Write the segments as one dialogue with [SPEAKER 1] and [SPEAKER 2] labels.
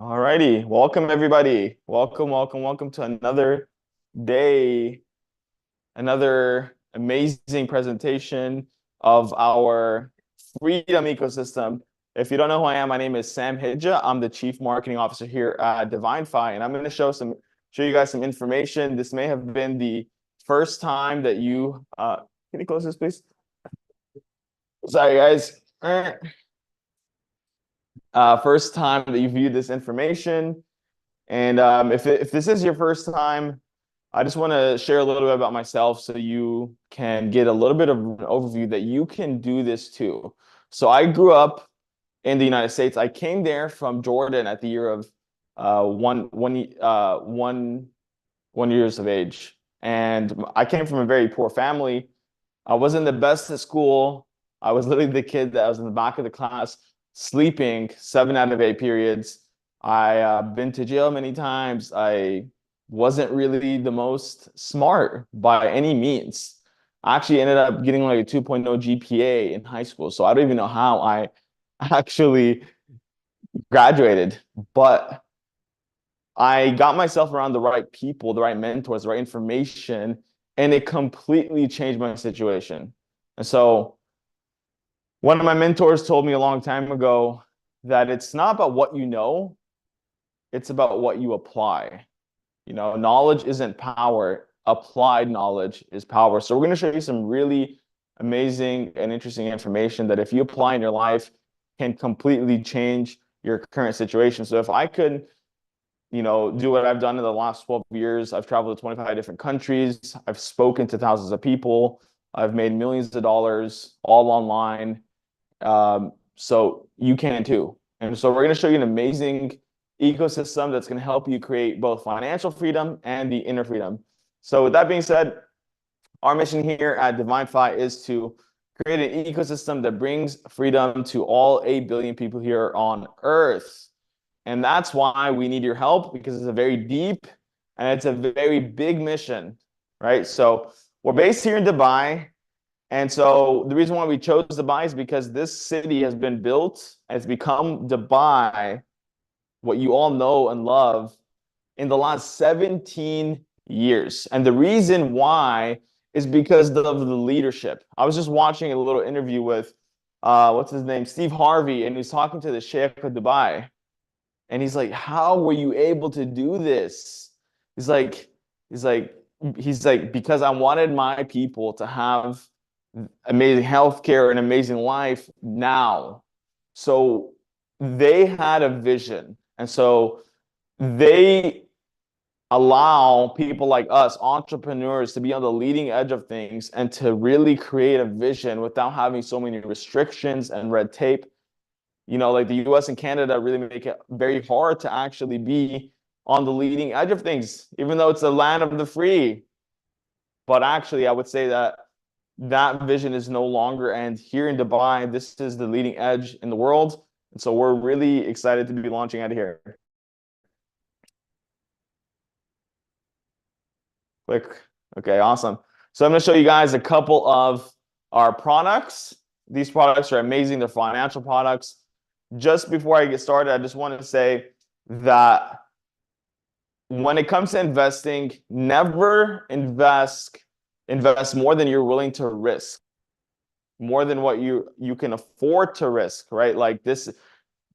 [SPEAKER 1] All righty. Welcome, everybody. Welcome to another day, another amazing presentation of our freedom ecosystem. If you don't know who I am, my name is Sam Hidja. I'm the Chief Marketing Officer here at Divinfi, and I'm going to show you guys some information. This may have been the first time that can you close this, please? Sorry, guys. First time that you viewed this information. And if this is your first time, I just want to share a little bit about myself so you can get a little bit of an overview that you can do this too. So I grew up in the United States. I came there from Jordan at the year of one years of age. And I came from a very poor family. I wasn't the best at school. I was literally the kid that was in the back of the class, sleeping 7 out of 8 periods. Been to jail many times. I wasn't really the most smart by any means. I actually ended up getting like a 2.0 GPA in high school. So I don't even know how I actually graduated, but I got myself around the right people, the right mentors, the right information, and it completely changed my situation. And so one of my mentors told me a long time ago that it's not about what you know, it's about what you apply. Knowledge isn't power. Applied knowledge is power. So we're going to show you some really amazing and interesting information that if you apply in your life can completely change your current situation. So if I could, do what I've done in the last 12 years, I've traveled to 25 different countries. I've spoken to thousands of people. I've made millions of dollars all online. So you can too. And so we're going to show you an amazing ecosystem that's going to help you create both financial freedom and the inner freedom. So with that being said, our mission here at Divinfi is to create an ecosystem that brings freedom to all 8 billion people here on Earth. And that's why we need your help, because it's a very deep and it's a very big mission, right? So we're based here in Dubai. And so the reason why we chose Dubai is because this city has been built and it's become Dubai, what you all know and love, in the last 17 years. And the reason why is because of the leadership. I was just watching a little interview with, what's his name, Steve Harvey, and he's talking to the Sheikh of Dubai. And he's like, how were you able to do this? He's like, he's like, he's like, because I wanted my people to have amazing healthcare and amazing life now. So they had a vision. And so they allow people like us, entrepreneurs, to be on the leading edge of things and to really create a vision without having so many restrictions and red tape. Like the US and Canada really make it very hard to actually be on the leading edge of things, even though it's the land of the free. But actually, I would say that vision is no longer. And here in Dubai, this is the leading edge in the world. And so we're really excited to be launching out of here. Click. Okay, awesome. So I'm going to show you guys a couple of our products. These products are amazing. They're financial products. Just before I get started, I just want to say that when it comes to investing, never invest more than you're willing to risk, more than what you can afford to risk, right? Like this,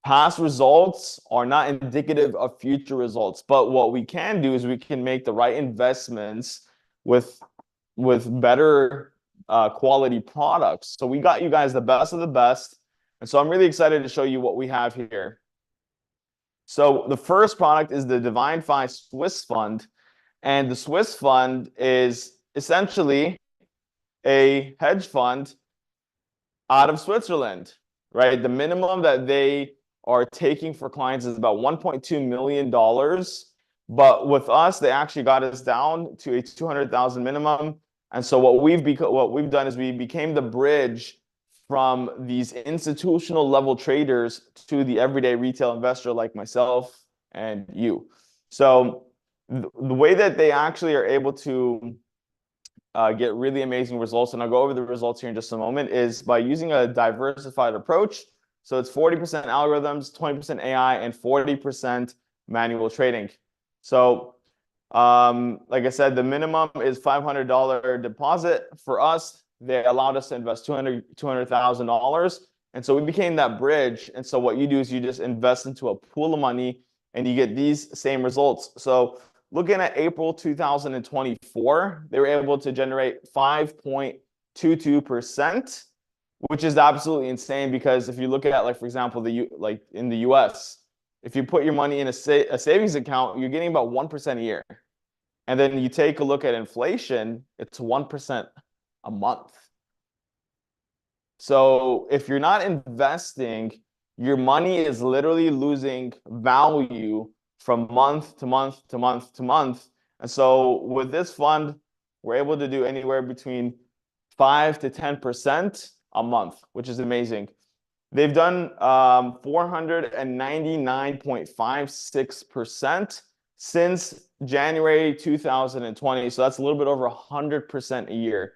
[SPEAKER 1] past results are not indicative of future results, but what we can do is we can make the right investments with better quality products. So we got you guys the best of the best. And so I'm really excited to show you what we have here. So the first product is the Divinfi Swiss Fund. And the Swiss Fund is essentially a hedge fund out of Switzerland, right? The minimum that they are taking for clients is about $1.2 million. But with us, they actually got us down to a 200,000 minimum. And so what we've done is we became the bridge from these institutional level traders to the everyday retail investor like myself and you. So the way that they actually are able to get really amazing results, and I'll go over the results here in just a moment, is by using a diversified approach. So it's 40% algorithms, 20% AI, and 40% manual trading. So like I said, the minimum is $500 deposit. For us, they allowed us to invest $200,000. And so we became that bridge. And so what you do is you just invest into a pool of money and you get these same results. So looking at April 2024, they were able to generate 5.22%, which is absolutely insane because if you look at, like, for example, like in the US, if you put your money in a savings account, you're getting about 1% a year. And then you take a look at inflation, it's 1% a month. So if you're not investing, your money is literally losing value from month to month to month to month. And so with this fund, we're able to do anywhere between 5 to 10% a month, which is amazing. They've done 499.56% since January 2020. So that's a little bit over 100% a year.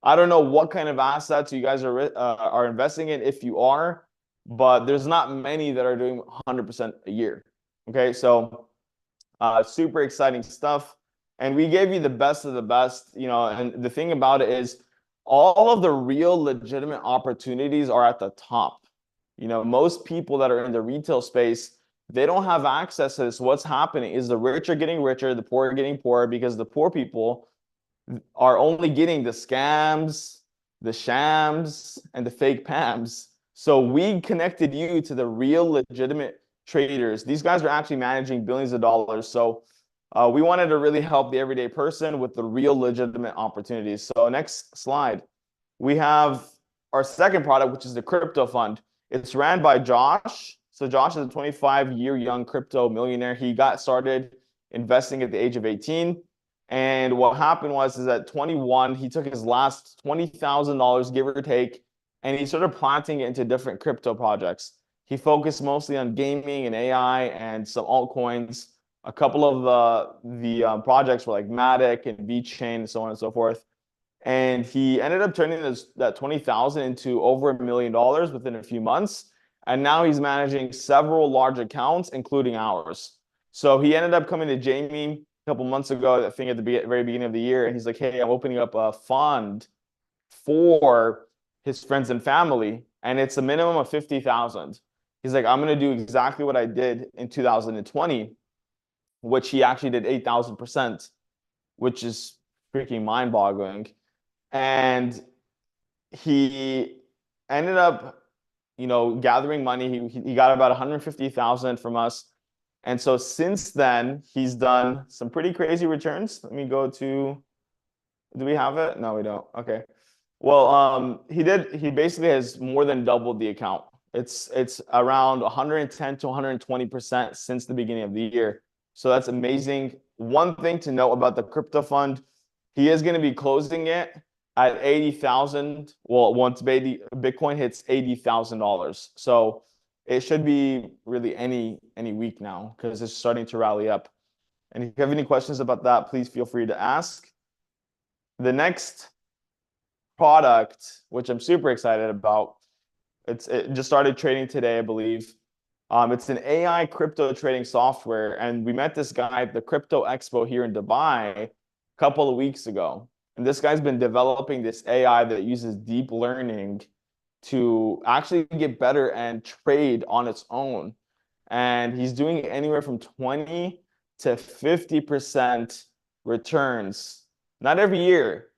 [SPEAKER 1] I don't know what kind of assets you guys are investing in if you are, but there's not many that are doing 100% a year. Okay, so super exciting stuff. And we gave you the best of the best, and the thing about it is all of the real legitimate opportunities are at the top. Most people that are in the retail space, they don't have access to this. What's happening is the rich are getting richer, the poor are getting poorer because the poor people are only getting the scams, the shams, and the fake PAMs. So we connected you to the real legitimate traders. These guys are actually managing billions of dollars. So we wanted to really help the everyday person with the real legitimate opportunities. So next slide. We have our second product, which is the crypto fund. It's ran by Josh. So Josh is a 25-year young crypto millionaire. He got started investing at the age of 18. And what happened is at 21, he took his last $20,000, give or take, and he started planting it into different crypto projects. He focused mostly on gaming and AI and some altcoins. A couple of the projects were like Matic and VeChain and so on and so forth. And he ended up turning that 20,000 into over $1 million within a few months. And now he's managing several large accounts, including ours. So he ended up coming to Jamie a couple months ago, I think at the very beginning of the year. And he's like, hey, I'm opening up a fund for his friends and family. And it's a minimum of 50,000. He's like, I'm going to do exactly what I did in 2020, which he actually did 8,000%, which is freaking mind-boggling. And he ended up, gathering money. He got about 150,000 from us. And so since then, he's done some pretty crazy returns. Let me go to, do we have it? No, we don't. Okay. Well, he basically has more than doubled the account. It's around 110 to 120% since the beginning of the year. So that's amazing. One thing to note about the crypto fund, he is going to be closing it at 80,000. Well, once Bitcoin hits $80,000. So it should be really any week now because it's starting to rally up. And if you have any questions about that, please feel free to ask. The next product, which I'm super excited about, it just started trading today, I believe. It's an AI crypto trading software. And we met this guy at the Crypto Expo here in Dubai a couple of weeks ago. And this guy's been developing this AI that uses deep learning to actually get better and trade on its own. And he's doing anywhere from 20 to 50% returns, not every year,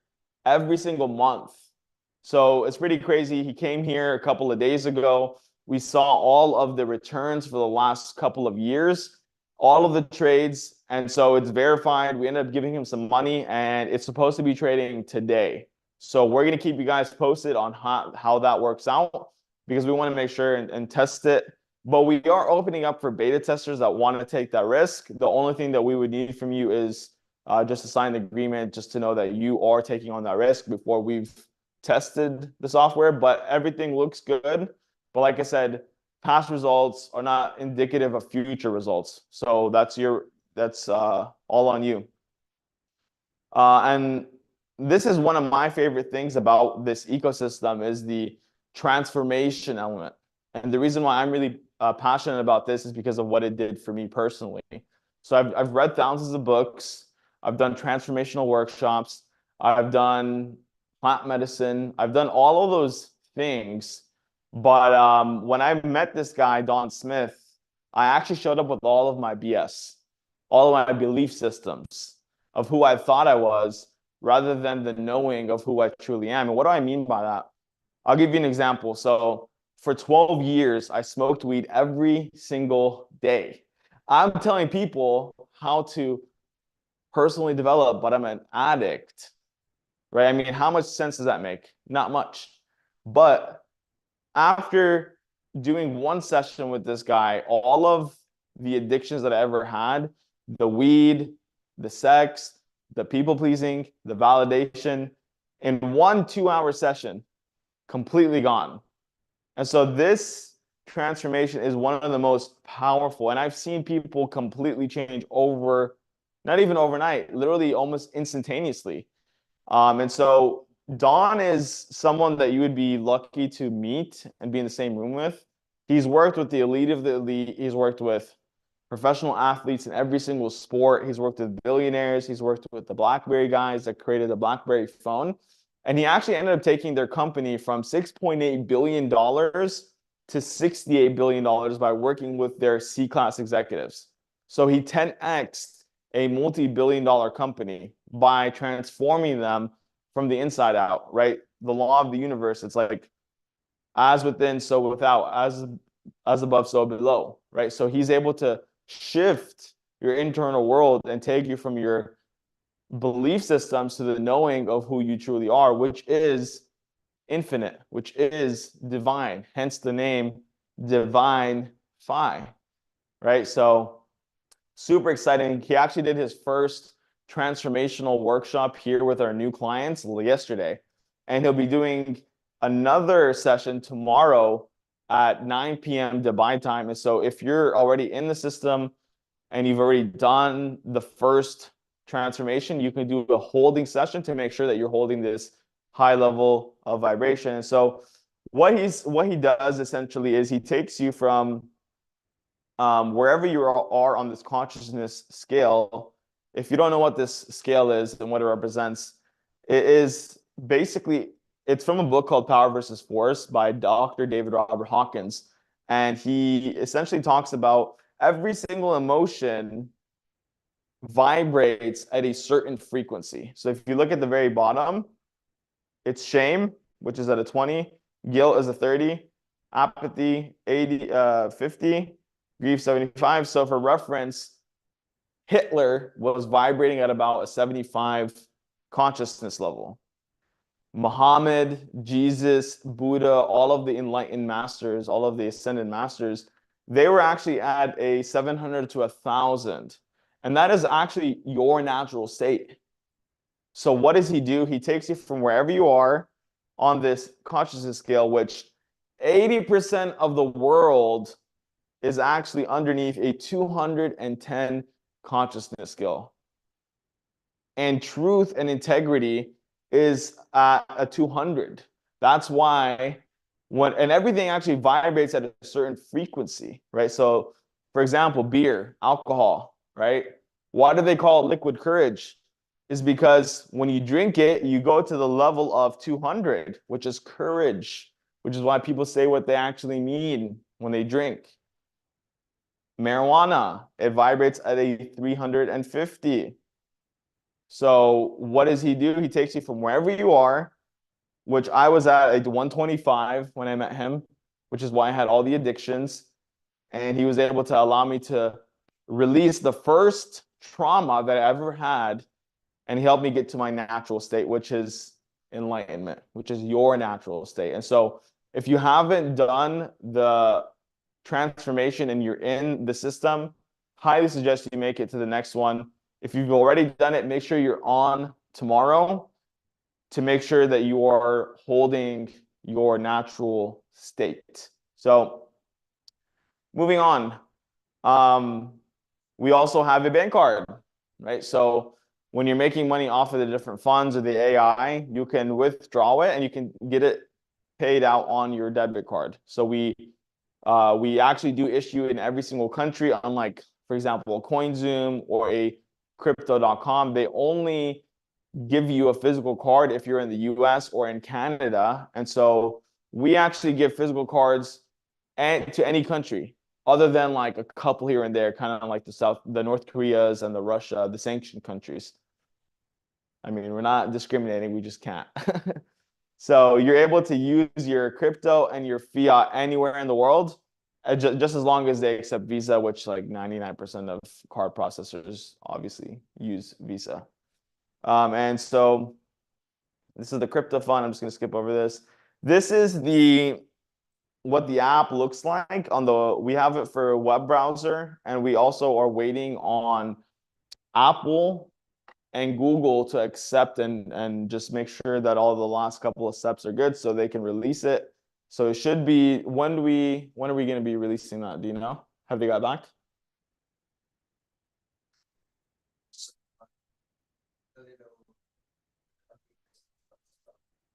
[SPEAKER 1] every single month. So it's pretty crazy. He came here a couple of days ago. We saw all of the returns for the last couple of years, all of the trades. And so it's verified. We ended up giving him some money and it's supposed to be trading today. So we're going to keep you guys posted on how that works out because we want to make sure and test it. But we are opening up for beta testers that want to take that risk. The only thing that we would need from you is just to sign the agreement, just to know that you are taking on that risk before we've tested the software. But everything looks good. But like I said, past results are not indicative of future results. So that's all on you. And this is one of my favorite things about this ecosystem is the transformation element. And the reason why I'm really passionate about this is because of what it did for me personally. So I've read thousands of books. I've done transformational workshops. I've done plant medicine. I've done all of those things. But when I met this guy, Don Smith, I actually showed up with all of my BS, all of my belief systems of who I thought I was, rather than the knowing of who I truly am. And what do I mean by that? I'll give you an example. So for 12 years, I smoked weed every single day. I'm telling people how to personally develop, but I'm an addict, right? I mean, how much sense does that make? Not much. But after doing one session with this guy, all of the addictions that I ever had, the weed, the sex, the people pleasing, the validation, in 1 2-hour session, completely gone. And so this transformation is one of the most powerful. And I've seen people completely change over, not even overnight, literally almost instantaneously. And so Don is someone that you would be lucky to meet and be in the same room with. He's worked with the elite of the elite. He's worked with professional athletes in every single sport. He's worked with billionaires. He's worked with the BlackBerry guys that created the BlackBerry phone. And he actually ended up taking their company from $6.8 billion to $68 billion by working with their C-class executives. So he 10x'd a multi-billion-dollar company by transforming them from the inside out, right? The law of the universe, it's like as within, so without, as above, so below, right? So he's able to shift your internal world and take you from your belief systems to the knowing of who you truly are, which is infinite, which is divine, hence the name Divinfi, right? So super exciting. He actually did his first transformational workshop here with our new clients yesterday, and he'll be doing another session tomorrow at 9 p.m. Dubai time. And so if you're already in the system and you've already done the first transformation, you can do a holding session to make sure that you're holding this high level of vibration. And so what he does essentially is he takes you from wherever you are on this consciousness scale. If you don't know what this scale is and what it represents, it is basically, it's from a book called Power versus Force by Dr. David Robert Hawkins. And he essentially talks about every single emotion vibrates at a certain frequency. So if you look at the very bottom, it's shame, which is at a 20, guilt is a 30, apathy 80, 50, grief 75. So for reference, Hitler was vibrating at about a 75 consciousness level. Muhammad, Jesus, Buddha, all of the enlightened masters, all of the ascended masters, they were actually at a 700 to 1,000. And that is actually your natural state. So what does he do? He takes you from wherever you are on this consciousness scale, which 80% of the world is actually underneath a 210 consciousness scale. And truth and integrity is at a 200. That's why and everything actually vibrates at a certain frequency, right? So for example, beer, alcohol, right? Why do they call it liquid courage? Is because when you drink it, you go to the level of 200, which is courage, which is why people say what they actually mean when they drink. Marijuana, it vibrates at a 350. So what does he do? He takes you from wherever you are, which I was at a 125 when I met him, which is why I had all the addictions. And he was able to allow me to release the first trauma that I ever had. And he helped me get to my natural state, which is enlightenment, which is your natural state. And so if you haven't done the transformation and you're in the system, highly suggest you make it to the next one. If you've already done it, make sure you're on tomorrow to make sure that you are holding your natural state. So moving on, we also have a bank card, right? So when you're making money off of the different funds or the AI, you can withdraw it and you can get it paid out on your debit card. So we We actually do issue in every single country, unlike, for example, CoinZoom or a crypto.com. They only give you a physical card if you're in the US or in Canada. And so we actually give physical cards to any country other than like a couple here and there, kind of like the North Koreas and the Russia, the sanctioned countries. I mean, we're not discriminating, we just can't. So you're able to use your crypto and your fiat anywhere in the world, just as long as they accept Visa, which like 99% of card processors obviously use Visa. And so this is the crypto fund. I'm just going to skip over this. This is what the app looks like we have it for a web browser, and we also are waiting on Apple and Google to accept and just make sure that all the last couple of steps are good so they can release it. So it should be, when are we going to be releasing that? Do you know? Have they got back?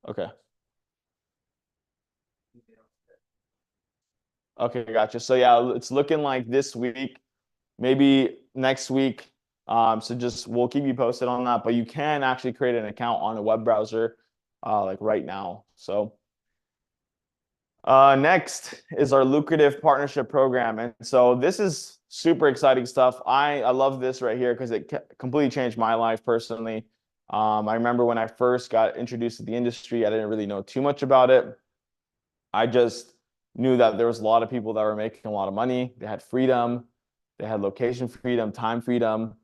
[SPEAKER 1] Okay. Okay, gotcha. So yeah, it's looking like this week, maybe next week. So we'll keep you posted on that, but you can actually create an account on a web browser like right now. So next is our lucrative partnership program. And so this is super exciting stuff. I love this right here because it completely changed my life personally. I remember when I first got introduced to the industry, I didn't really know too much about it. I just knew that there was a lot of people that were making a lot of money. They had freedom, they had location freedom, time freedom.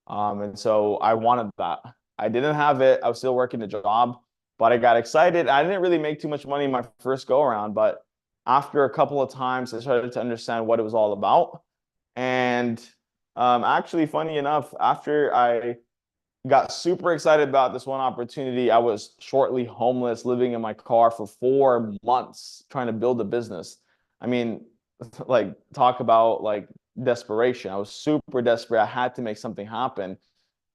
[SPEAKER 1] And so I wanted that. I didn't have it. I was still working a job, but I got excited. I didn't really make too much money my first go around, but after a couple of times, I started to understand what it was all about. And actually, funny enough, after I got super excited about this one opportunity, I was shortly homeless, living in my car for 4 months, trying to build a business. I mean, like, talk about like desperation. I was super desperate. I had to make something happen.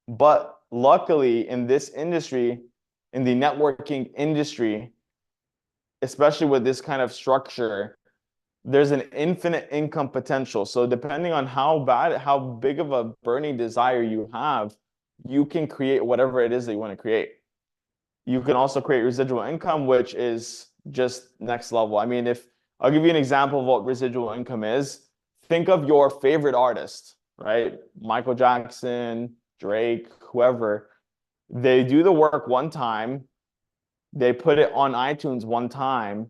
[SPEAKER 1] But luckily, in this industry, in the networking industry, especially with this kind of structure, there's an infinite income potential. So depending on how big of a burning desire you have, you can create whatever it is that you want to create. You can also create residual income, which is just next level. I mean, if I'll give you an example of what residual income is. Think of your favorite artist, right? Michael Jackson, Drake, whoever. They do the work one time, they put it on iTunes one time,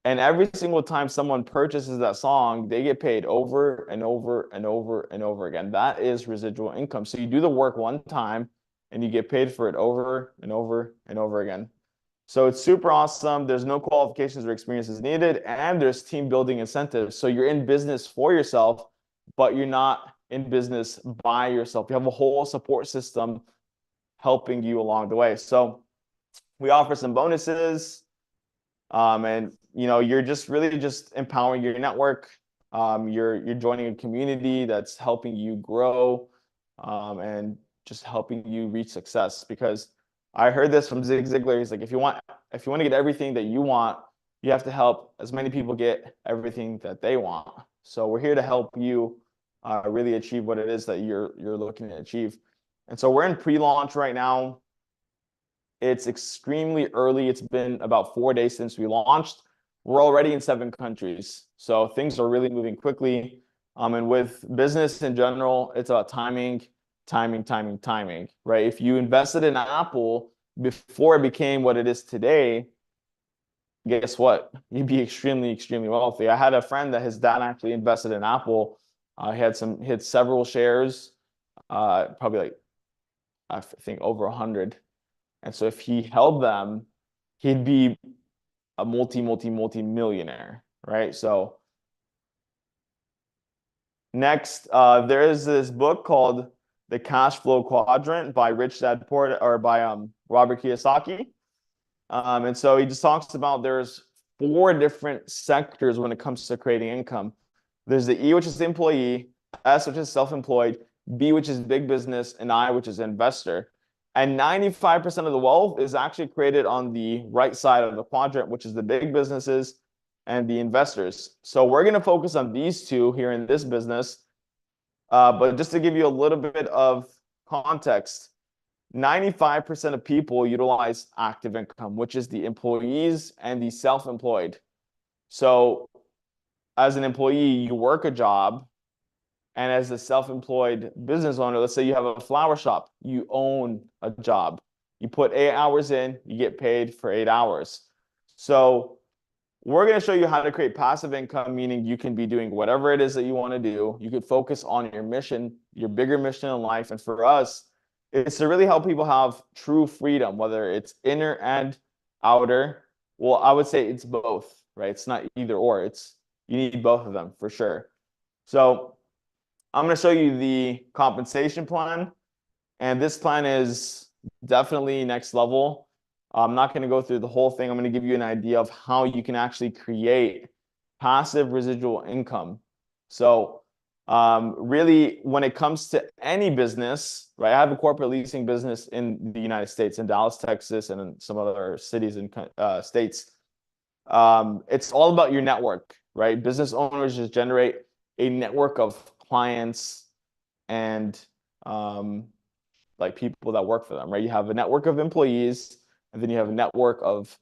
[SPEAKER 1] and every single time someone purchases that song, they get paid over and over and over and over again. That is residual income. So you do the work one time and you get paid for it over and over and over again. So it's super awesome. There's no qualifications or experiences needed, and there's team building incentives. So you're in business for yourself, but you're not in business by yourself. You have a whole support system helping you along the way. So we offer some bonuses, and you're just really just empowering your network. You're joining a community that's helping you grow, and just helping you reach success. Because I heard this from Zig Ziglar. He's like, if you want to get everything that you want, you have to help as many people get everything that they want. So we're here to help you really achieve what it is that you're looking to achieve. And so we're in pre-launch right now. It's extremely early. It's been about 4 days since we launched. We're already in 7 countries. So things are really moving quickly. And with business in general, it's about timing, right? If you invested in Apple before it became what it is today, guess what? You'd be extremely, extremely wealthy. I had a friend that his dad actually invested in Apple. He had several shares, probably like, I think over 100. And so if he held them, he'd be a multi-millionaire, right? So next, there is this book called The Cash Flow Quadrant by Rich Dad Poor, or by Robert Kiyosaki. And so he just talks about there's 4 different sectors when it comes to creating income. There's the E, which is employee, S, which is self-employed, B, which is big business, and I, which is investor. And 95% of the wealth is actually created on the right side of the quadrant, which is the big businesses. and the investors. So we're going to focus on these two here in this business. But just to give you a little bit of context, 95% of people utilize active income, which is the employees and the self-employed. So as an employee, you work a job, and as a self-employed business owner, let's say you have a flower shop, you own a job. You put 8 hours in, you get paid for 8 hours. So we're going to show you how to create passive income, meaning you can be doing whatever it is that you want to do. You could focus on your mission, your bigger mission in life. And for us, it's to really help people have true freedom, whether it's inner and outer. Well, I would say it's both, right? It's not either or. You need both of them for sure. So I'm going to show you the compensation plan. And this plan is definitely next level. I'm not going to go through the whole thing. I'm going to give you an idea of how you can actually create passive residual income. So really, when it comes to any business, right? I have a corporate leasing business in the United States, in Dallas, Texas, and in some other cities and states. It's all about your network, right? Business owners just generate a network of clients and like people that work for them, right? You have a network of employees, and then you have a network of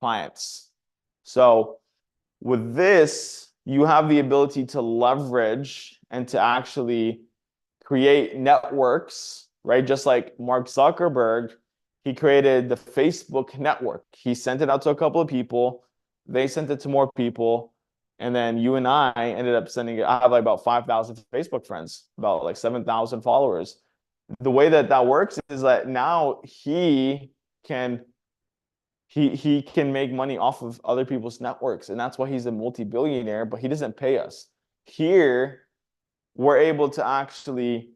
[SPEAKER 1] clients. So with this, you have the ability to leverage and to actually create networks, right? Just like Mark Zuckerberg, he created the Facebook network. He sent it out to a couple of people. They sent it to more people. And then you and I ended up sending it. I have like about 5,000 Facebook friends, about like 7,000 followers. The way that that works is that now he can make money off of other people's networks, and that's why he's a multi-billionaire, but he doesn't pay us. Here, we're able to actually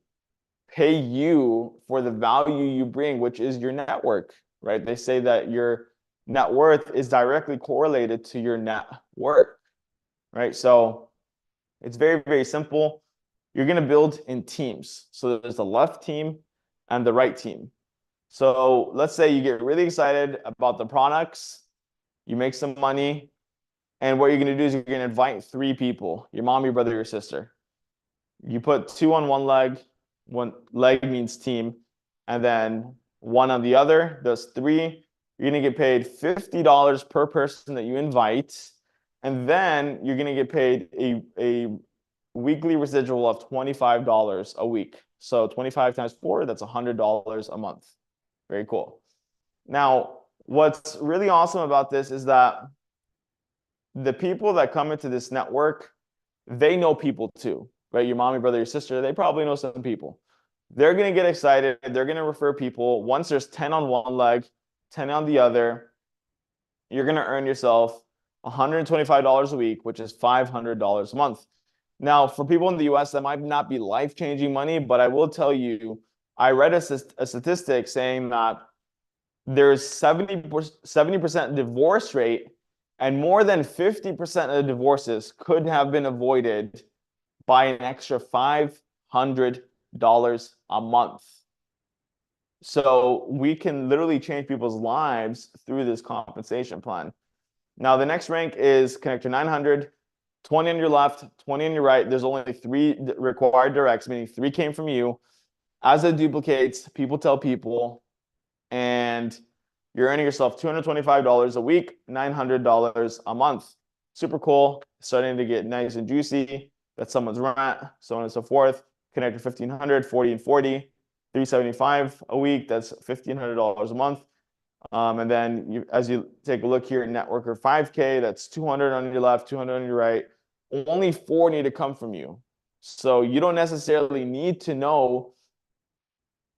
[SPEAKER 1] pay you for the value you bring, which is your network, right? They say that your net worth is directly correlated to your net worth, right? So it's very, very simple. You're going to build in teams. So there's the left team and the right team. So let's say you get really excited about the products, you make some money, and what you're going to do is you're going to invite 3 people, your mom, your brother, your sister. You put 2 on one leg, one leg means team, and then 1 on the other, those 3. You're going to get paid $50 per person that you invite, and then you're going to get paid a weekly residual of $25 a week. So 25 times 4, that's $100 a month. Very cool. Now, what's really awesome about this is that the people that come into this network, they know people too, right? Your mom, your brother, your sister, they probably know some people. They're going to get excited. They're going to refer people. Once there's 10 on one leg, 10 on the other, you're going to earn yourself $125 a week, which is $500 a month. Now, for people in the US, that might not be life-changing money, but I will tell you, I read a statistic saying that there's 70% divorce rate, and more than 50% of the divorces could have been avoided by an extra $500 a month. So we can literally change people's lives through this compensation plan. Now, the next rank is connector 900. 20 on your left, 20 on your right. There's only 3 required directs, meaning 3 came from you. As it duplicates, people tell people, and you're earning yourself $225 a week, $900 a month. Super cool. Starting to get nice and juicy. That's someone's rent, so on and so forth. Connector 1,500, 40 and 40, $375 a week. That's $1,500 a month. And then as you take a look here, networker 5K, that's 200 on your left, 200 on your right. Only 4 need to come from you. So you don't necessarily need to know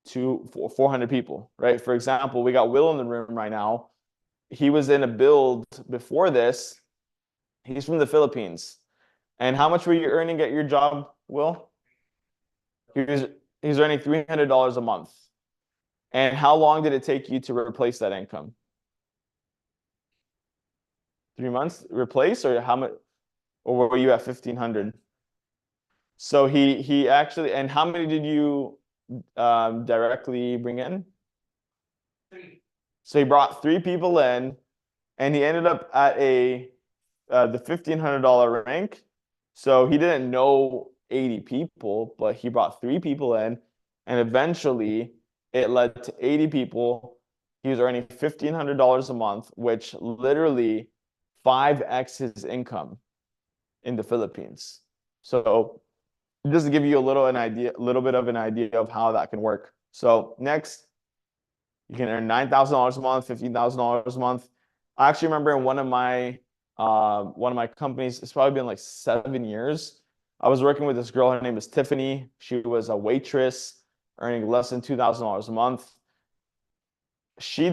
[SPEAKER 1] 400 people, right? For example, we got Will in the room right now. He was in a build before this. He's from the Philippines. And how much were you earning at your job, Will? He's earning $300 a month. And how long did it take you to replace that income? 3 months replace, or how much, or were you at 1,500? So he actually, and how many did you directly bring in? 3. So he brought 3 people in, and he ended up at a the $1,500 rank. So he didn't know 80 people, but he brought 3 people in, and eventually it led to 80 people. He was earning $1,500 a month, which literally 5x his income in the Philippines. So just to give you a little bit of an idea of how that can work. So next, you can earn $9,000 a month, $15,000 a month. I actually remember in one of my companies, it's probably been like 7 years. I was working with this girl, her name is Tiffany. She was a waitress earning less than $2,000 a month. She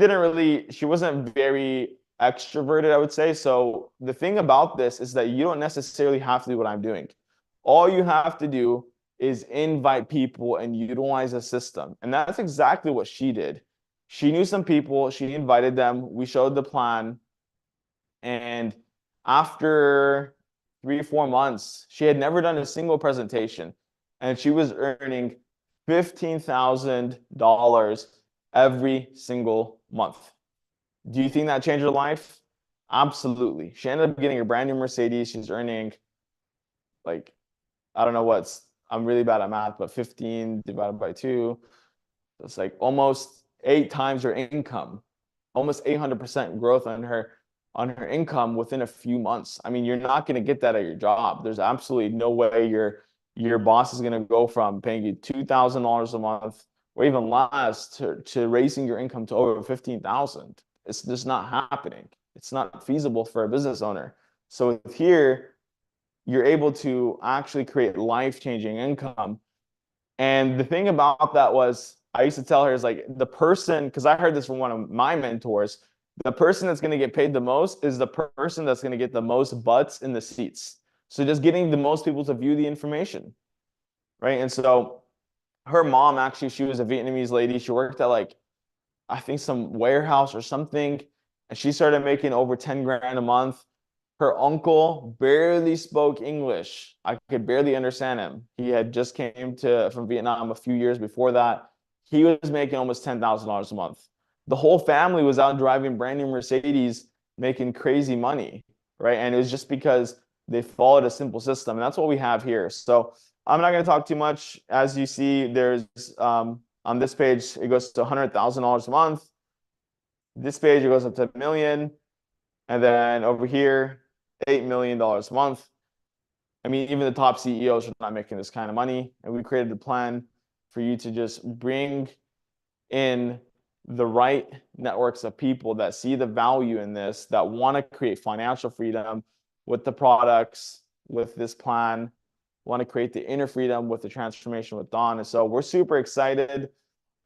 [SPEAKER 1] wasn't very extroverted, I would say. So the thing about this is that you don't necessarily have to do what I'm doing. All you have to do is invite people and utilize a system. And that's exactly what she did. She knew some people, she invited them, we showed the plan. And after 3 or 4 months, she had never done a single presentation. And she was earning $15,000 every single month. Do you think that changed her life? Absolutely. She ended up getting a brand new Mercedes. She's earning like, I don't know I'm really bad at math, but 15 divided by 2, it's like almost 8 times her income, almost 800% growth on her income within a few months. I mean, you're not going to get that at your job. There's absolutely no way your boss is going to go from paying you $2,000 a month or even less to raising your income to over 15,000. It's just not happening. It's not feasible for a business owner. So here, you're able to actually create life-changing income. And the thing about that was, I used to tell her is like the person, because I heard this from one of my mentors, the person that's going to get paid the most is the person that's going to get the most butts in the seats. So just getting the most people to view the information, right? And so her mom, actually, she was a Vietnamese lady. She worked at like, I think some warehouse or something, and she started making over 10 grand a month. Her uncle barely spoke English. I could barely understand him. He had just came from Vietnam a few years before that. He was making almost $10,000 a month. The whole family was out driving brand new Mercedes, making crazy money, right? And it was just because they followed a simple system. And that's what we have here. So I'm not going to talk too much. As you see, there's on this page, it goes to $100,000 a month. This page, it goes up to $1 million. And then over here, $8 million a month. I mean, even the top CEOs are not making this kind of money. And we created a plan for you to just bring in the right networks of people that see the value in this, that want to create financial freedom with the products, with this plan, want to create the inner freedom with the transformation with Don. And so we're super excited.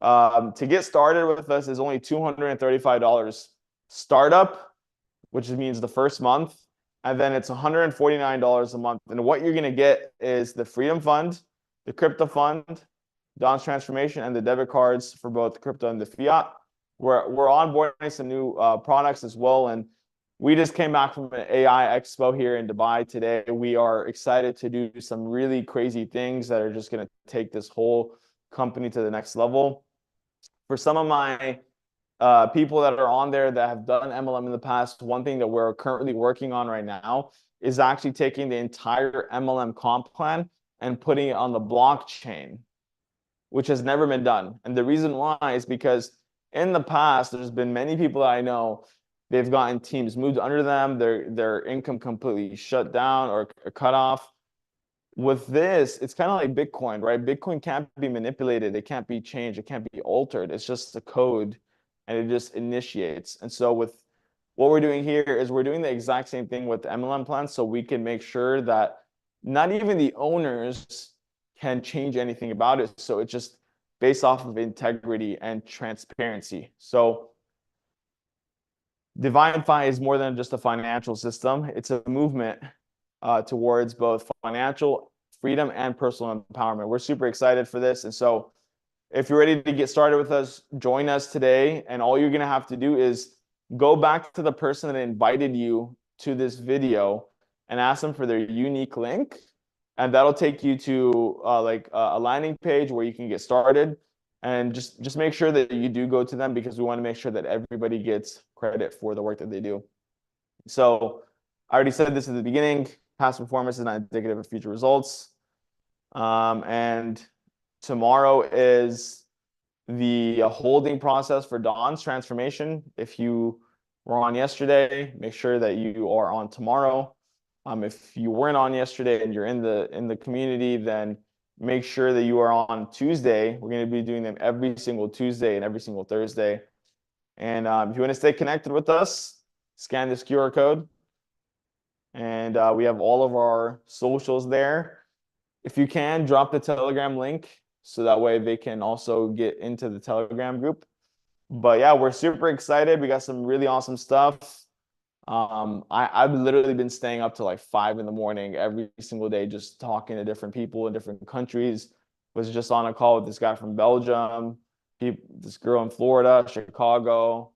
[SPEAKER 1] To get started with us is only $235 startup, which means the first month. And then it's $149 a month. And what you're going to get is the Freedom Fund, the Crypto Fund, Don's Transformation, and the debit cards for both the crypto and the fiat. We're onboarding some new products as well. And we just came back from an AI Expo here in Dubai today. We are excited to do some really crazy things that are just going to take this whole company to the next level. For some of my people that are on there that have done MLM in the past, one thing that we're currently working on right now is actually taking the entire MLM comp plan and putting it on the blockchain, which has never been done. And the reason why is because in the past, there's been many people that I know, they've gotten teams moved under them, their income completely shut down or cut off. With this, it's kind of like Bitcoin, right? Bitcoin can't be manipulated. It can't be changed. It can't be altered. It's just a code, and it just initiates. And so with what we're doing here is we're doing the exact same thing with the MLM plan, so we can make sure that not even the owners can change anything about it. So it's just based off of integrity and transparency. So Divinfi is more than just a financial system. It's a movement towards both financial freedom and personal empowerment. We're super excited for this. And so if you're ready to get started with us, join us today. And all you're going to have to do is go back to the person that invited you to this video and ask them for their unique link. And that'll take you to a landing page where you can get started. And just make sure that you do go to them, because we want to make sure that everybody gets credit for the work that they do. So I already said this at the beginning. Past performance is not indicative of future results. And tomorrow is the holding process for Dawn's transformation. If you were on yesterday, make sure that you are on tomorrow. If you weren't on yesterday and you're in the community, then make sure that you are on Tuesday. We're going to be doing them every single Tuesday and every single Thursday. And if you want to stay connected with us, scan this QR code. And we have all of our socials there. If you can, drop the Telegram link so that way they can also get into the Telegram group. But yeah, we're super excited. We got some really awesome stuff. I've literally been staying up to like 5 in the morning every single day, just talking to different people in different countries. Was just on a call with this guy from Belgium, this girl in Florida, Chicago,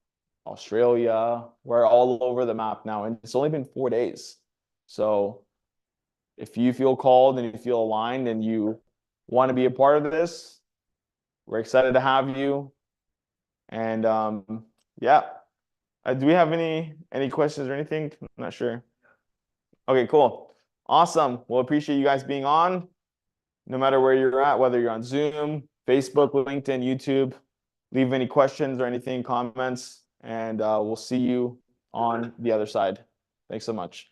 [SPEAKER 1] Australia. We're all over the map now, and it's only been 4 days. So if you feel called and you feel aligned and you want to be a part of this, we're excited to have you. And yeah. Do we have any questions or anything? I'm not sure. Okay, cool. Awesome. Well, appreciate you guys being on. No matter where you're at, whether you're on Zoom, Facebook, LinkedIn, YouTube, leave any questions or anything, comments, and we'll see you on the other side. Thanks so much.